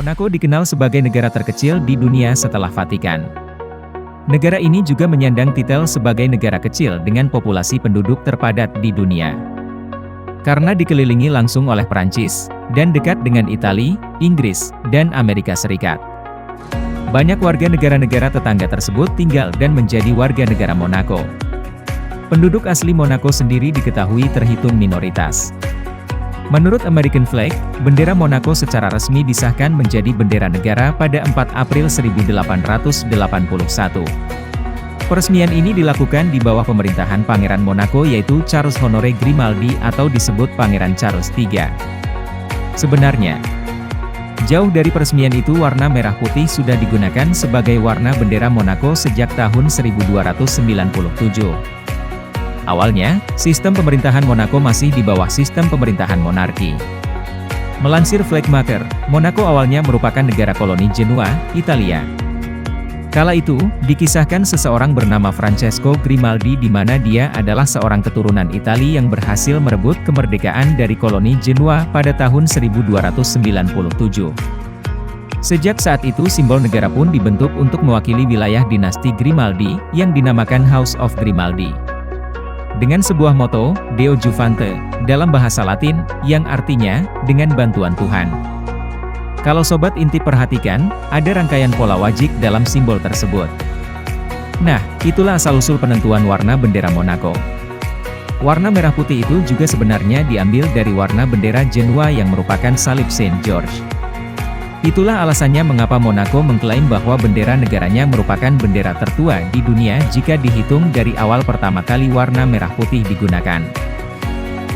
Monaco dikenal sebagai negara terkecil di dunia setelah Vatikan. Negara ini juga menyandang titel sebagai negara kecil dengan populasi penduduk terpadat di dunia. Karena dikelilingi langsung oleh Prancis, dan dekat dengan Italia, Inggris, dan Amerika Serikat. Banyak warga negara-negara tetangga tersebut tinggal dan menjadi warga negara Monaco. Penduduk asli Monaco sendiri diketahui terhitung minoritas. Menurut American Flag, bendera Monaco secara resmi disahkan menjadi bendera negara pada 4 April 1881. Peresmian ini dilakukan di bawah pemerintahan Pangeran Monaco yaitu Charles Honoré Grimaldi atau disebut Pangeran Charles III. Sebenarnya, jauh dari peresmian itu warna merah putih sudah digunakan sebagai warna bendera Monaco sejak tahun 1297. Awalnya, sistem pemerintahan Monaco masih di bawah sistem pemerintahan monarki. Melansir Flegmaker, Monaco awalnya merupakan negara koloni Genoa, Italia. Kala itu, dikisahkan seseorang bernama Francesco Grimaldi di mana dia adalah seorang keturunan Italia yang berhasil merebut kemerdekaan dari koloni Genoa pada tahun 1297. Sejak saat itu simbol negara pun dibentuk untuk mewakili wilayah dinasti Grimaldi, yang dinamakan House of Grimaldi. Dengan sebuah moto, Deo Juvante, dalam bahasa Latin, yang artinya, dengan bantuan Tuhan. Kalau Sobat Intip perhatikan, ada rangkaian pola wajik dalam simbol tersebut. Nah, itulah asal-usul penentuan warna bendera Monaco. Warna merah putih itu juga sebenarnya diambil dari warna bendera Genoa yang merupakan salib Saint George. Itulah alasannya mengapa Monaco mengklaim bahwa bendera negaranya merupakan bendera tertua di dunia jika dihitung dari awal pertama kali warna merah putih digunakan.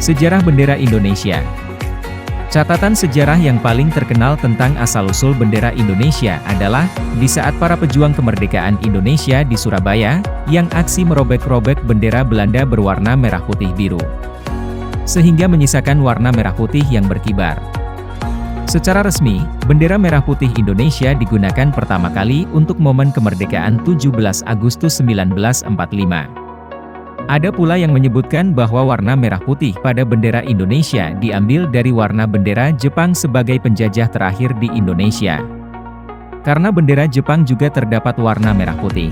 Sejarah bendera Indonesia. Catatan sejarah yang paling terkenal tentang asal-usul bendera Indonesia adalah, di saat para pejuang kemerdekaan Indonesia di Surabaya, yang aksi merobek-robek bendera Belanda berwarna merah putih biru. Sehingga menyisakan warna merah putih yang berkibar. Secara resmi, bendera merah putih Indonesia digunakan pertama kali untuk momen kemerdekaan 17 Agustus 1945. Ada pula yang menyebutkan bahwa warna merah putih pada bendera Indonesia diambil dari warna bendera Jepang sebagai penjajah terakhir di Indonesia. Karena bendera Jepang juga terdapat warna merah putih.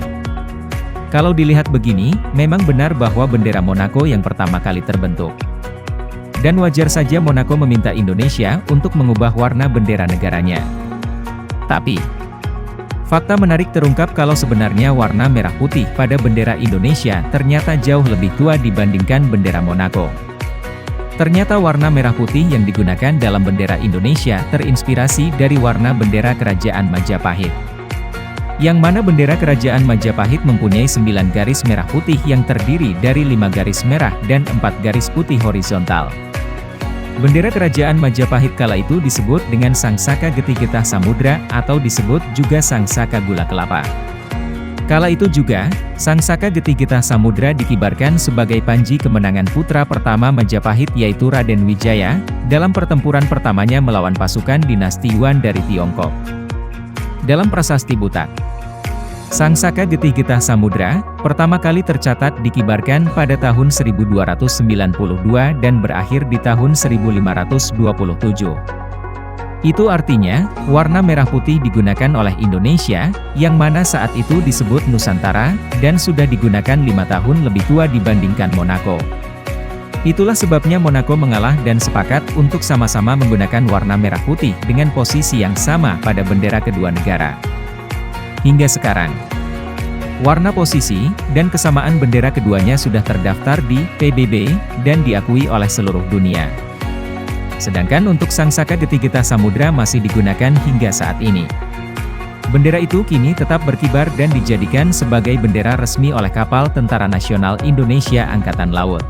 Kalau dilihat begini, memang benar bahwa bendera Monaco yang pertama kali terbentuk. Dan wajar saja Monaco meminta Indonesia untuk mengubah warna bendera negaranya. Tapi, fakta menarik terungkap kalau sebenarnya warna merah putih pada bendera Indonesia ternyata jauh lebih tua dibandingkan bendera Monaco. Ternyata warna merah putih yang digunakan dalam bendera Indonesia terinspirasi dari warna bendera Kerajaan Majapahit. Yang mana bendera Kerajaan Majapahit mempunyai 9 garis merah putih yang terdiri dari 5 garis merah dan 4 garis putih horizontal. Bendera Kerajaan Majapahit kala itu disebut dengan Sangsaka Getih Getah Samudra atau disebut juga Sangsaka Gula Kelapa. Kala itu juga, Sangsaka Getih Getah Samudra dikibarkan sebagai panji kemenangan putra pertama Majapahit yaitu Raden Wijaya, dalam pertempuran pertamanya melawan pasukan dinasti Yuan dari Tiongkok. Dalam prasasti Butak, Sangsaka Getih Getah Samudra, pertama kali tercatat dikibarkan pada tahun 1292 dan berakhir di tahun 1527. Itu artinya, warna merah putih digunakan oleh Indonesia, yang mana saat itu disebut Nusantara, dan sudah digunakan 5 tahun lebih tua dibandingkan Monaco. Itulah sebabnya Monaco mengalah dan sepakat untuk sama-sama menggunakan warna merah putih dengan posisi yang sama pada bendera kedua negara. Hingga sekarang, warna posisi dan kesamaan bendera keduanya sudah terdaftar di PBB dan diakui oleh seluruh dunia. Sedangkan untuk Sangsaka Getih Getah Samudra masih digunakan hingga saat ini. Bendera itu kini tetap berkibar dan dijadikan sebagai bendera resmi oleh kapal Tentara Nasional Indonesia Angkatan Laut.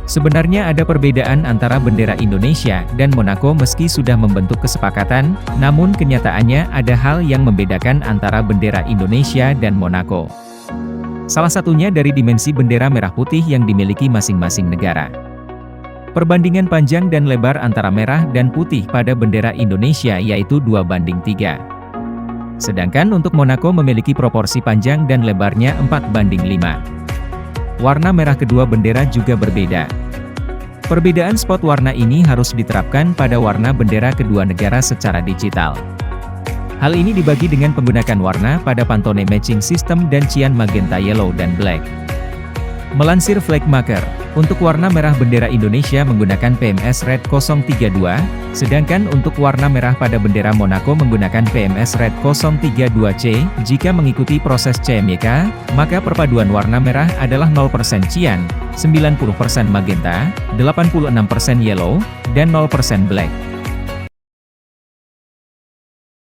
Sebenarnya ada perbedaan antara bendera Indonesia dan Monaco meski sudah membentuk kesepakatan, namun kenyataannya ada hal yang membedakan antara bendera Indonesia dan Monaco. Salah satunya dari dimensi bendera merah putih yang dimiliki masing-masing negara. Perbandingan panjang dan lebar antara merah dan putih pada bendera Indonesia yaitu 2:3. Sedangkan untuk Monaco memiliki proporsi panjang dan lebarnya 4:5. Warna merah kedua bendera juga berbeda. Perbedaan spot warna ini harus diterapkan pada warna bendera kedua negara secara digital. Hal ini dibagi dengan penggunakan warna pada Pantone Matching System dan Cyan Magenta Yellow dan Black. Melansir Flag Maker, untuk warna merah bendera Indonesia menggunakan PMS Red 032, sedangkan untuk warna merah pada bendera Monaco menggunakan PMS Red 032C. Jika mengikuti proses CMYK, maka perpaduan warna merah adalah 0% cyan, 90% magenta, 86% yellow, dan 0% black.